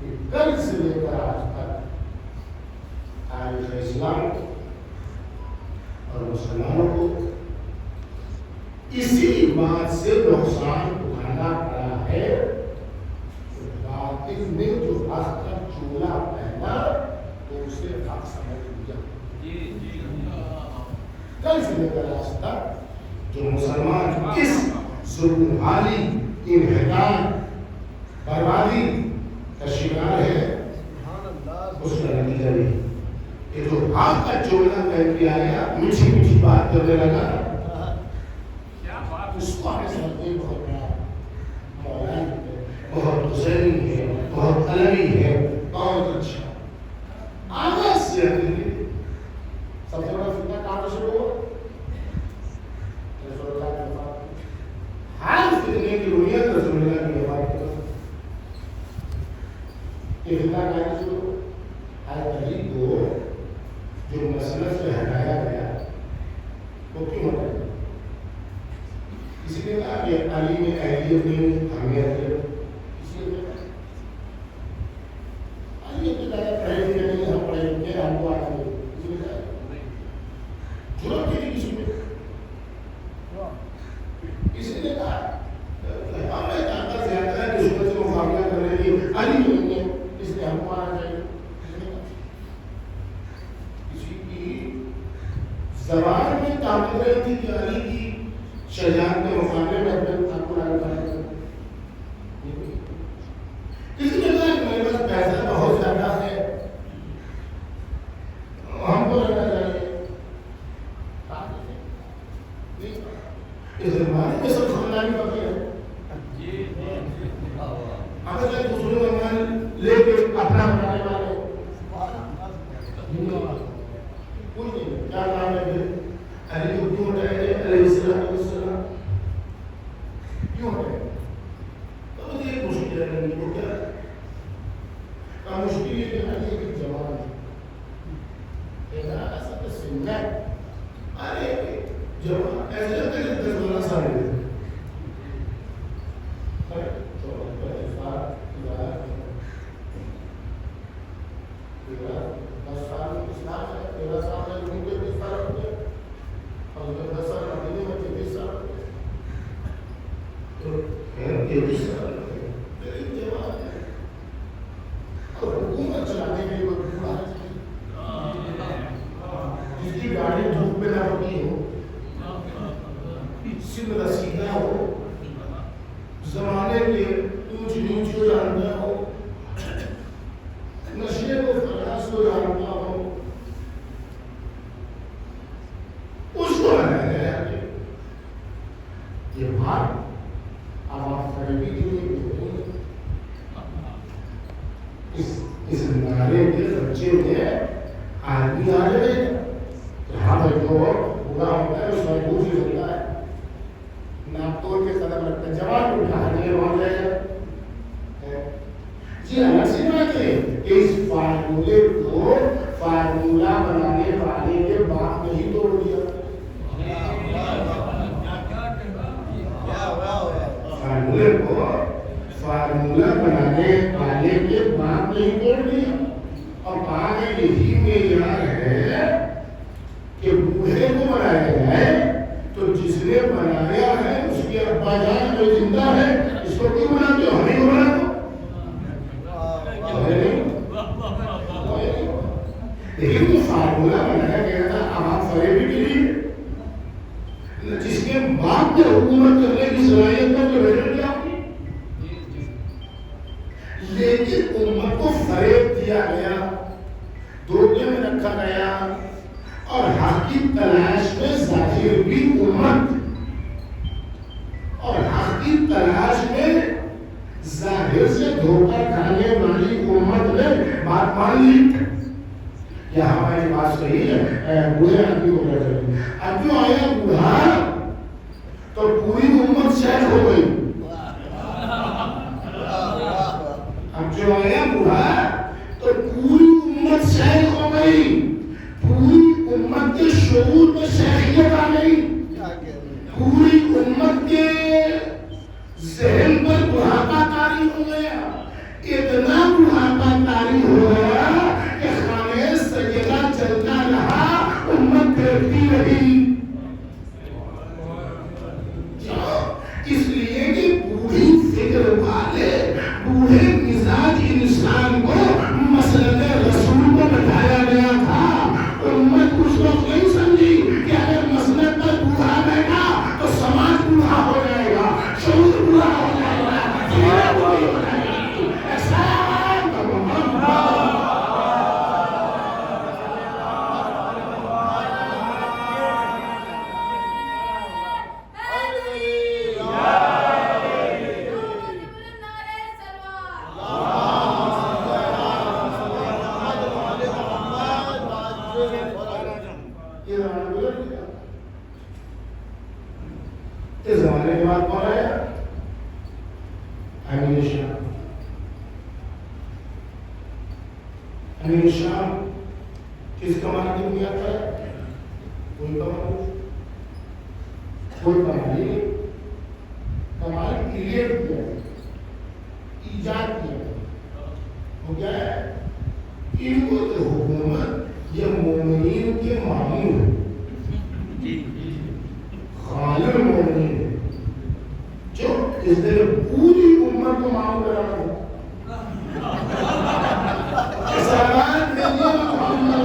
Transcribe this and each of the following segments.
کہ کل سے لے کر آج تک تاریخ اسلام اور مسلمانوں کو اسی بات سے نقصان اٹھانا پڑا ہے کہ باطل نے جو حق کا چولہا پہنا تو اسے حق سمجھ لیا. کل سے لے کر آج تک جو مسلمان اس ظلم حالی انحطاط بربادی کا شکار ہے اس کا نتیجہ نہیں کہ جو حق کا چولہا پہن کے آیا میٹھی میٹھی بات کرنے لگا اس کو ہمیں سمجھتے ہیں بہت بڑا مولانا ہے, بہت حسینی ہے, بہت علوی ہے, بہت اچھا. آغاز سے سب سے بڑا فتنہ کہاں سے شروع ہوا؟ رسول اللہ کی وفات. ہر فتنے کی بنیاد رسول اللہ کی وفات پر. یہ فتنہ کہاں سے شروع ہوا؟ ہر علی کو جو مسلک سے ہٹایا گیا وہ کیوں ہٹایا گیا؟ کسی نے کہا کہ علی میں اہلیت نہیں, حامیت ہے. کسی نے کہا علی اتنے زیادہ پڑھے لکھے نہیں, ہم پڑھے لکھے ہم کو آتا نہیں. کسی نے کہا ضرورت نہیں کسی نے. کسی نے کہا ہمیں طاقت زیادہ ہے دشمن سے مقابلہ کرنے کی, علی نہیں ہے اس لیے ہم کو آنا چاہیے. کسی کی زبان میں طاقت رہی تھی کہ علی کی شجاعت کے مقابلے میں اپنے آپ کو لانا چاہیے. کسی نے کہا کہ میرے پاس پیسہ بہت زیادہ ہے, ہم کو رہنا چاہیے. اس زمانے میں سب خاندانی فقیر ہے. اگر کوئی دوسرے مکان لے کے اپنا بنانے والے کوئی نہیں. کیا نام ہے علی کو کیوں ہٹائے علیہ السلام کیوں ہٹائے؟ تو مجھے ایک مشکل ہے وہ کیا ہے؟ مشکل یہ کہ علی ایک جوان ہے, ایسا سنگا ہے. ارے جوان ایسے لگتا ہے کہ 10-12 سال ہے. اتنا بڑھاپا طاری ہو گیا کہ خانہ سیدہ چلتا رہا، امت دیکھتی رہی۔ اس لیے کہ بوڑھی فکر والے، بوڑھے مزاج انسان کو مسلک رسول کو بتایا گیا تھا۔ امت اس وقت نہیں سمجھی کہ اگر مسلک پر بوڑھا بیٹھا تو سماج بوڑھا ہو جائے گا، شعور بوڑھا ہو جائے گا، دنیا بوڑھی ہو جائے گی۔ ایسا اس زمانے کے بعد کون آیا؟ امیر شاہ۔ امیر شاہ کس کمال کی بنیاد پر ہے؟ کوئی کمال نہیں، کوئی کمال نہیں، کمال کریٹ کیا ہے، ایجاد کیا ہے۔ وہ کیا ہے؟ ان کو حکومت یہ مومنین کے معمول ہے، خالق مومنین ہے، جو اس نے پوری امت کو معمول کرا ہے۔ سلام نبی محمد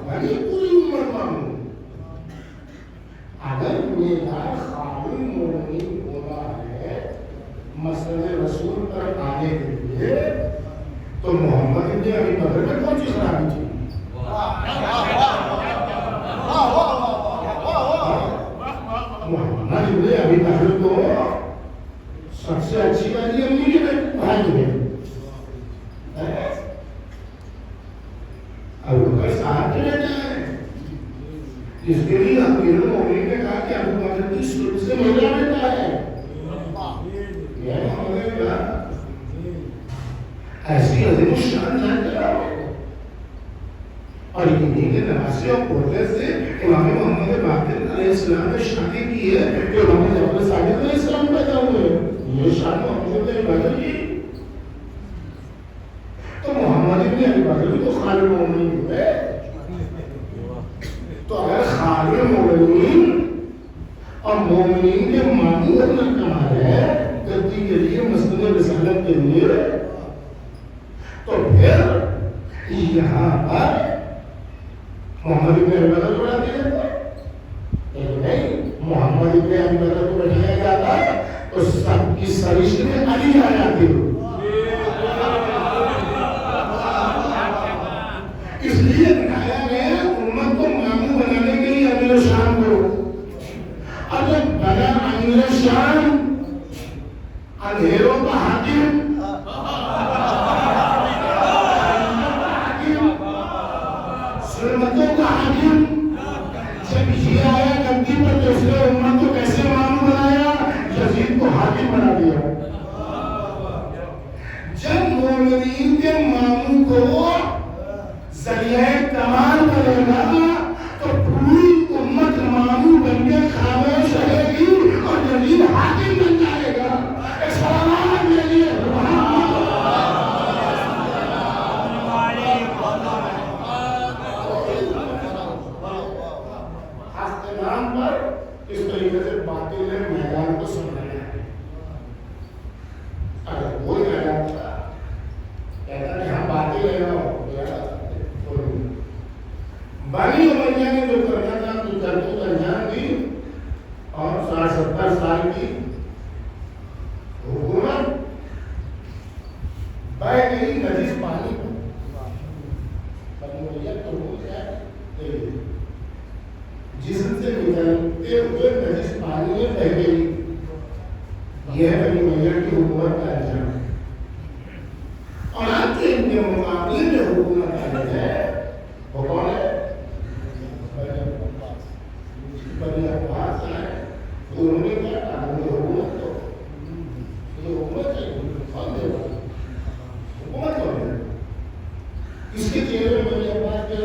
بڑی پوری امت معمول۔ اگر میرا خالق مومنین ہونا ہے مسئلہ رسول پر آنے کے لیے، تو محمد ابن ابی بکر میں کون سی خرابی تھی؟ محمد ابن ابی بکر کو سب سے اچھی بات یہ نہیں کہ بھائی ہے، ابو بکر صاحب کے بیٹا ہے، اس کے لیے امیر المومنین نے کہا کہ ابو بکر کی سب سے بڑا بیٹا ہے۔ یہ محمد ابن ایسی عظیم الشان جانتے رہو، اور انہیں کے نواسے اور پورتے سے امام محمد باقر علیہ السلام نے شادی کی ہے کہ امام جعفر صادق علیہ السلام پیدا ہوئے۔ یہ شان محمد ابن ابی بکر کی، تو محمد ابن ابی بکر بھی تو خالق مومنین ہوئے۔ تو اگر خالق مومنین اور مومنین کے معمول میں کمال ہے گدی کے لیے، مسند رسالت کے لیے، تو پھر یہاں پر محمد ابن ابی بکر کو بڑھا دیا جاتا، لیکن نہیں، محمد ابن ابی بکر کو بڑھایا جاتا تو سب کی سرشت میں علی آ جاتی۔ اس لیے بنایا گیا امت کو معمول بنانے کے لیے امیر شام کو، اور جب بنا امیر شام اندھیروں کا حاکم، ظلمتوں کا حاکم، جب یہ آیا گدی پر تو اس نے امت کو کیسے معمول بنایا؟ یزید کو حاکم بنا دیا۔ جب مومنین کے معمول کو ذریعہ کمال بنے گا تو پوری امت معمول بن کے خاموش رہے گی اور یزید حاکم بن جائے گا۔ سلام میرے اس طریقے سے باطل نے میدان کو سنبھالا ہے۔ اگر کوئی میدان تھا کہتا ہے ہم باطل ہے نا، بنی امیہ نے جو کرنا تھا تو کرتوت انجام دی، اور 60-70 سال کی حکومت بہ گئی نجس پانی پر۔ بنی امیہ تو وہ کیا ہے، جسم سے نکلتے ہوئے نجس پانی میں بہ گئی۔ یہ ہے بنی امیہ کی حکومت کا انجام۔ اور آج کے ان کے مقابلے میں حکومت آئی ہے وہ کون ہے؟ بنی عباس ہے۔ انہوں نے کیا کہا؟ حکومت تو یہ حکومت ہے، کون دے گا؟ حکومت کون ہے؟ اس کے چہرے میں بنی عباس کے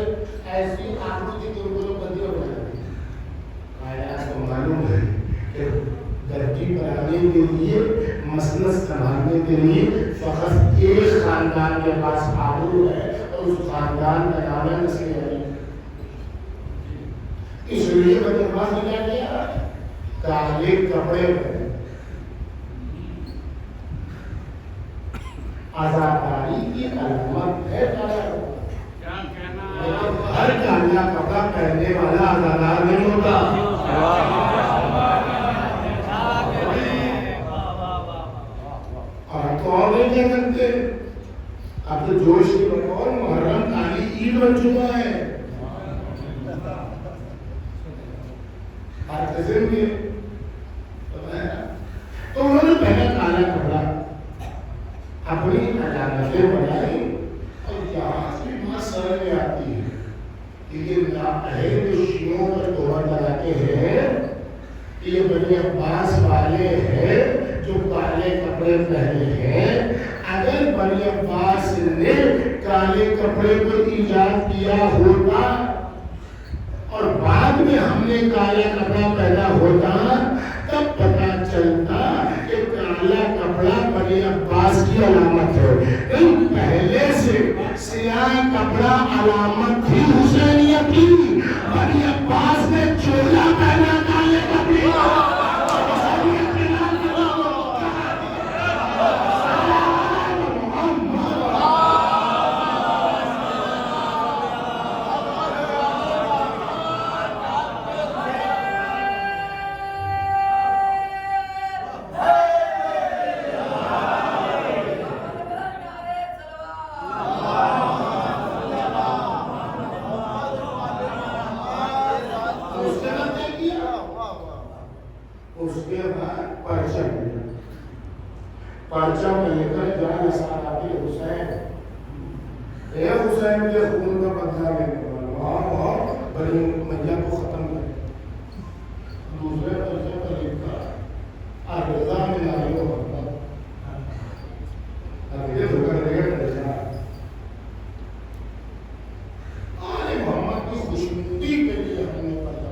ایسی آخری کی جو لوگ بندی ہو جائے کرنے کے لیے مسئلہ سنبھالنے کے لیے فقط ایک خاندان کے پاس آبرو ہے اور اس خاندان کا نام ہے نسل علی. اس لیے میں نے پاس کیا کیا کالے کپڑے پہنے آزاداری کی علامت ہے کالا کپڑا. ہر کالا کپڑا پہننے والا آزادار نہیں ہوتا. اور کون نہیں کیا کرتے اب تو جوش کی بطور محرم کالی عید بن چکا ہے. تو انہوں نے پہنا کالا کپڑا اپنی علامتیں بنائی اور یہاں سے بات سمجھ میں آتی ہے کہ یہ نااہل جو شیعوں پر تہمت لگاتے ہیں کہ یہ بنی عباس والے ہیں جو کالے کپڑے پہنے ہیں. اگر بنی عباس نے کالے کپڑے کو ایجاد کیا ہوتا اور بعد میں ہم نے کالا کپڑا پہنا ہوتا تب پتا چلتا کہ کالا کپڑا بنی عباس کی علامت ہے. لیکن پہلے سے سیاہ کپڑا علامت تھی حسینیت کی. بنی عباس نے چولا پہنا کالے کپڑے پرچم میں لے کر جان ساتھ حسین اے حسین کے خون کا بدلہ لینے والا بڑی میاں کو ختم کر. دوسرے پرچم پر لکھا ارضا میں ناری و محبت اب یہ ذکر دے درجہ آل محمد کی خوشنودی کے لیے ہم نے پڑھا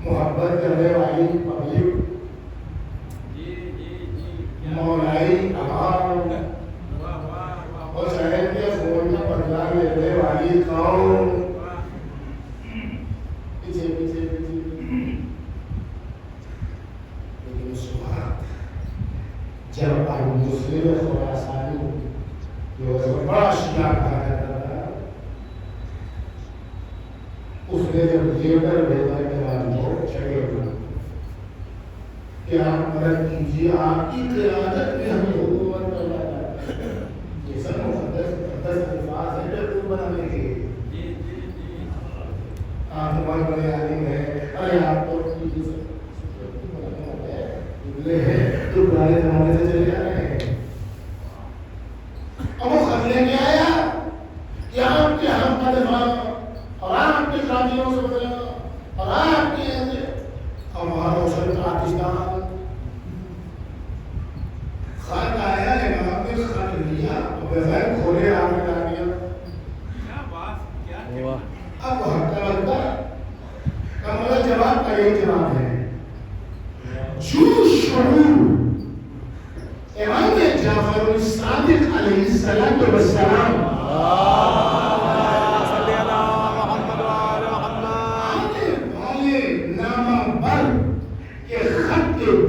محبت کرنے والی پبلک مولائی عوام اور شہر کے خون کا بدلہ لینے والی قوم. پیچھے پیچھے لیکن اس وقت جب مسلم خراسانی جو بڑا شیعہ کہا جاتا تھا اس نے جب لیٹر بھیجا کہ کہ آپ مدد کیجیے آپ کی قیادت میں ہمیں حکومت کرنا چاہتے ہیں. یہ سب مقدس الفاظ ہے جو حکومت بنانے کے آپ ہمارے بڑے عالم ہیں. ارے آپ تو تو پرانے زمانے سے چلے آ رہے ہیں. اب وہ خط لے کے آیا کہ آپ کے ہم کا دفاع اور آپ کے شادیوں سے بدلا اور آپ کے ہمارا حسن پاکستان خط آیا امام نے خط لیا بغیر کھولے آپ نے ڈال دیا. اب حق کا بنتا ہمارا جواب کا ایک جواب ہے جو شعور امام جعفر الصادق علیہ السلام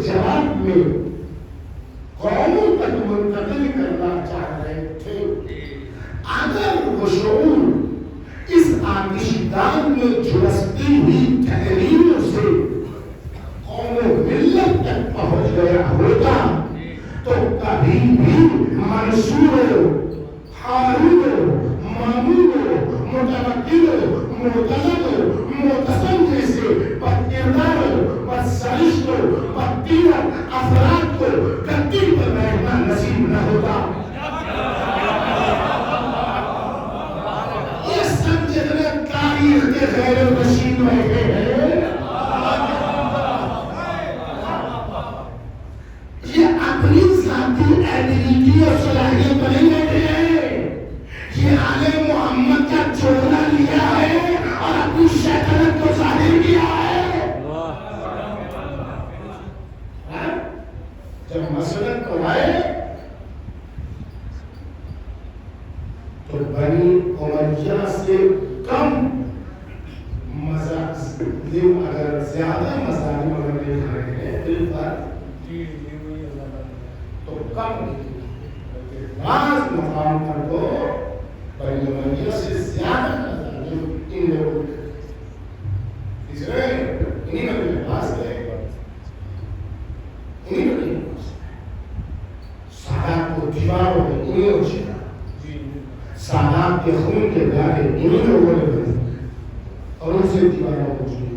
جواب میں قوموں تک منتقل کرنا چاہ رہے تھے. اگر وہ شعور اس آتشدان میں جھلستی ہوئی تحریروں سے قوم و ملت تک پہنچ گیا ہوتا تو کبھی بھی منصور ہارون مامون متوکل معتمد معتصم جیسے بدکردار بدسرشت بدتیرت افراد کو گدی پر بیٹھنا نصیب نہ ہوتا. یہ سب جتنے تاریخ کے غیر رشید بیٹھے ہیں یہ اپنی ذاتی ایبیلٹی اور صلاحیت پر نہیں بیٹھے ہیں. یہ آل محمد کا چولہا لیا ہے اور اپنی شیطنت کو ظاہر کیا ہے. لیکن اگر زیادہ مظالم اگر نہیں کھائے ہیں دل پر تو کم بعض مقام پر تو بنی امیہ سے زیادہ مظالم ان لوگوں کے اس میں انہی میں بھی لباس ہے انہی میں بھی لباس سادات کو دیواروں میں انہی اچھا سادات کے خون کے داغے انہی لوگوں نے بنے اور ان سے دیواروں کو چنا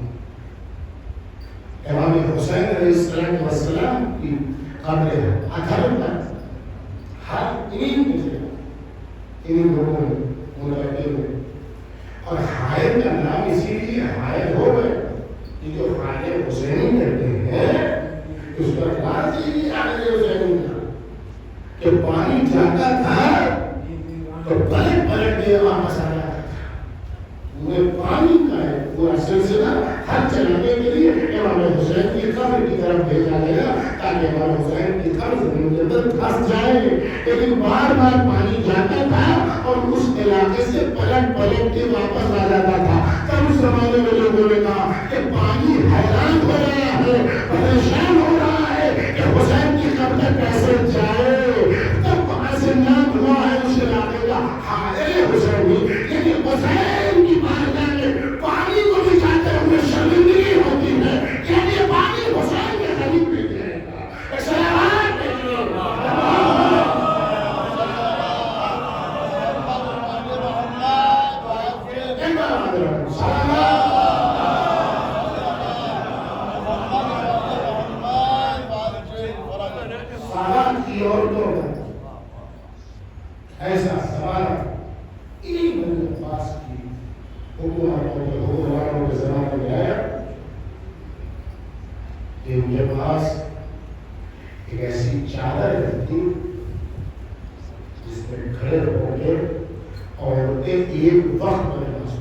امام حسین علیہ السلام کی قبر ادھر پر ہر انہی میں سے انہی لوگوں نے ملائے ہوئے اور حائل کا نام اسی لیے حائل ہو گئے کہ جو حائل حسینی کرتے ہیں اس پر بات ہی حائل حسینی تھا کہ پانی جاتا تھا تو پلٹ پلٹ کے واپس آ جاتا تھا وہ پانی کا ہے پورا سلسلہ ہر چلانے کے لیے امام حسین کی قبر کی طرف بھیجا گیا تاکہ امام حسین کی قبر زمین کے اندر پھنس جائے لیکن بار بار پانی جاتا تھا اور اس علاقے سے پلٹ پلٹ کے واپس آ جاتا تھا تب اس زمانے میں لوگوں نے کہا کہ پانی حیران ہو رہا ہے پریشان ہو رہا ہے کہ حسین کی قبر کیسے جائے تب وہاں سے نام ہوا ہے اس علاقے کا حائل حسینی لیکن حسین کی بارگاہ میں پانی کو بھی جاتے ہوئے شرمندگی ہوتی ہے یعنی پانی حسین کے قریب بھی جائے گا سلامات سادات کی عورتوں کا ایسا سوال انہی بنی عباس کی حکومتوں کے زمانے میں آیا کہ ان کے پاس ایک ایسی چادر رہتی جس میں کھڑے ہو کے عورتیں ایک وقت میں نماز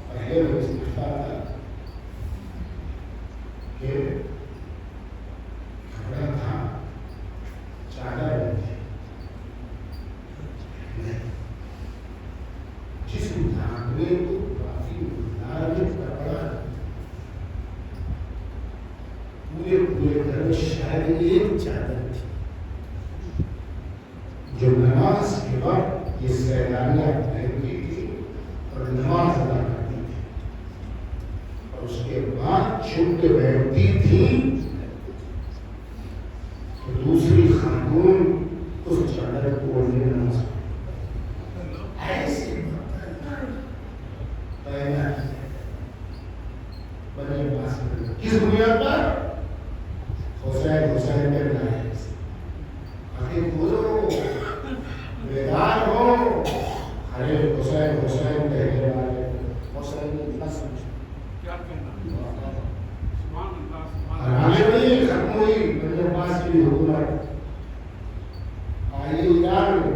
پہلے میں اس لکھتا تھا کہ کپڑا تھا چادر رہتی جس دھاگے کو کافی نارمل کپڑا پورے گھر میں شاید ایک چادر تھی جو نماز کے وقت یہ سیلانیاں پہنتی تھی اور نماز ادا کرتی تھی اور اس کے بعد چھپ کے بیٹھتی تھی تو دوسری خاتون اس چادر کو اوڑھنے نماز ایسے کس بنیاد پر حسین حسین کے بنائے آخر بولو بیدار ہو ارے حسین حسین کہنے والے حسین اتنا سمجھ کیا کہنا آگے بڑھیے ختم ہوئی بنی عباس کی حکومت آئیے ایران میں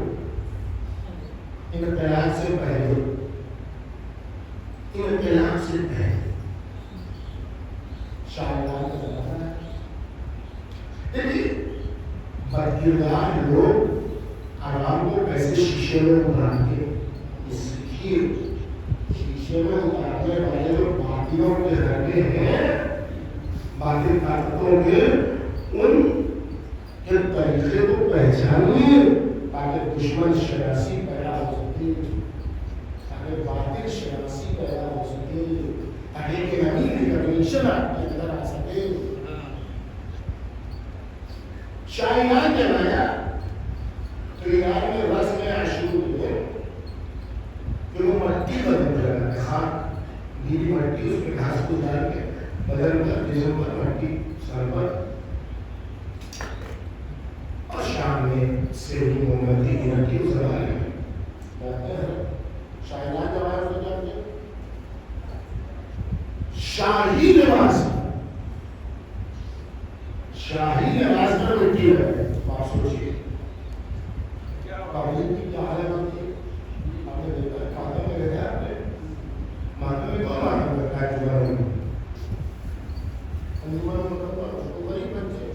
انقلاب سے پہلے شاہجہاں کا زمانہ ہے دیکھیے بدکردار لوگ عوام کو کیسے شیشے میں اتار کے شیشے میں اتارنے والے جو باغیوں کے رنگے ہیں باقی طاقتوں کے ان کے طریقے کو پہچانیے تاکہ دشمن شناسی پیدا ہو سکتی تاکہ باطل شناسی پیدا ہو سکے تاکہ کہ نبی کی کنوینشن آپ کے اندر آ سکے شاہ ایران جب آیا تو ایران میں رسم عاشور ہے کہ وہ مٹی بدل رہا ہے خاک نیلی مٹی اس میں گھاس کو ڈال کے بدل کر جسم پر مٹی سر پر اور شام میں سیڑھی مومبتی کی مٹی اس زمانے میں شاہ ایران جب آیا تو جب شاہی لباس پر مٹی ہے آپ سوچیے پبلک کی کیا حالت ہوتی ہے آپ نے دیکھا کھاتے میں دیکھا آپ نے ماتم میں کون ماتم کرتا ہے جمعہ میں انجمن مطلب اس کو غریب بچے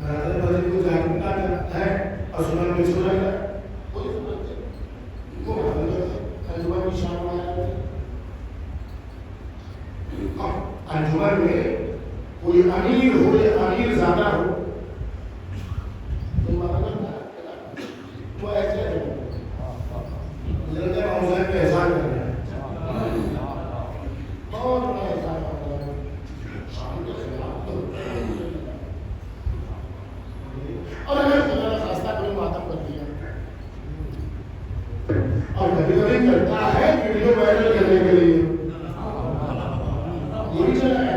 ناظر بھائی کو جاگرتا کرتا ہے اور سنن میں سنن ہے کوئی سنت ہے ان کو ماتم کرتا ہے انجمن کی شام آیا عمر میں کوئی امیر ہو یا امیر زیادہ ہو تو ایسے حسین کا احسان کر رہا ہے بہت بڑا احسان کر رہا ہے اور اگر خاصہ کوئی ماتم کر دیا اور کبھی کبھی کرتا ہے ویڈیو وائرل کرنے کے لیے یہ بھی چلا ہے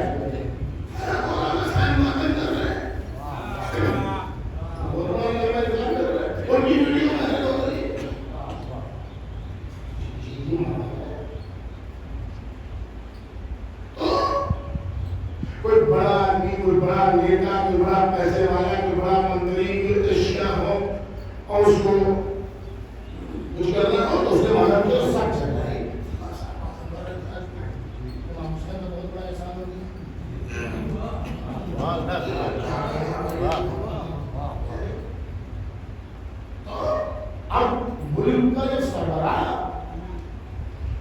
کوئی بڑا آدمی کوئی بڑا نیتا کوئی بڑا پیسے والا کوئی بڑا منتری کوئی اشیاء ہو اور اس کو کچھ کرنا ہو تو اس نے مانا کہ سب چل رہا ہے اب ملک کا جب سربراہ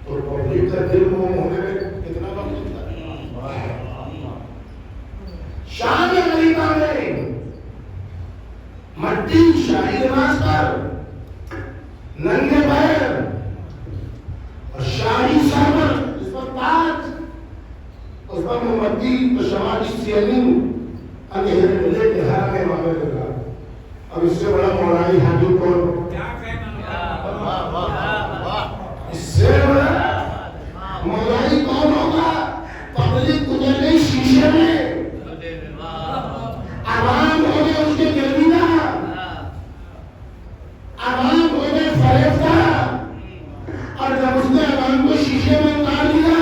تو پبلک کا دل موم ہونے میں کتنا وقت لگتا ہے شان غریبہ میں مٹی شاہی نماز پر ننگے پیر اور شاہی سرور اس پر تاج اس پر محمدی تو شمالی سیلین اندھیرے ملے کے ہر میں معاملے لگا اب اس سے بڑا مولائی حاجی کون اس سے بڑا مولائی کون ہوگا پبلک گزرنے شیشے میں عوام ہو گئے اس کے گرویدہ عوام ہو گئے فریفتہ اور جب اس نے عوام کو شیشے میں اتار دیا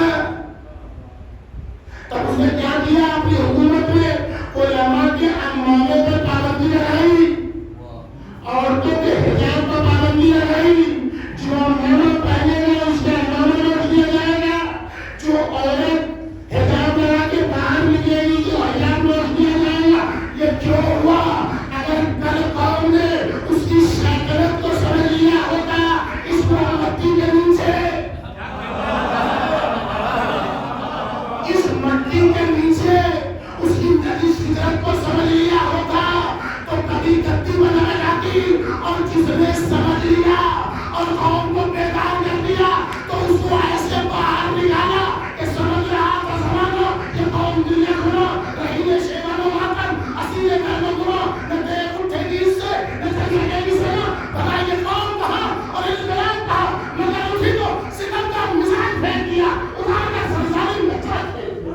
تب اس نے کیا کیا اپنی حکومت میں علماء کے امامے پر پابندی لگائی عورتوں کے حجاب پر پابندی لگائی جو امامہ پہنے گا اس کے امامہ روک دیا جائے گا جو عورت حجاب لگا کے باہر نکلے گی جو حجاب روک دیا جائے گا یہ کیوں ہوا اگر کل قوم نے اس کی شکلت کو سمجھ لیا ہوتا اس متی کے دن سے اس مٹی کے نیچے اس کی نجس فطرت کو سمجھ لیا ہوتا تو کبھی گدی بنا جاتی اور جس نے سمجھ لیا اور قوم کو بیدار کر دیا تو اس کو ایسے باہر نکالا کہ سمجھ رہا تھا سمجھو کہ قوم دنیا کھلو رہی شیبانو ماتن اصیل کرنو کرو نہ دیکھ اٹھے گی اس سے نہ جگہ گی سے بتائیے قوم کہاں اور انقلاب کہاں مگر اٹھی تو ستم کا مزاج پھینک دیا اتار کر سرزاری میں چڑھ پھینک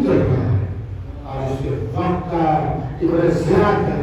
دیا وقت کا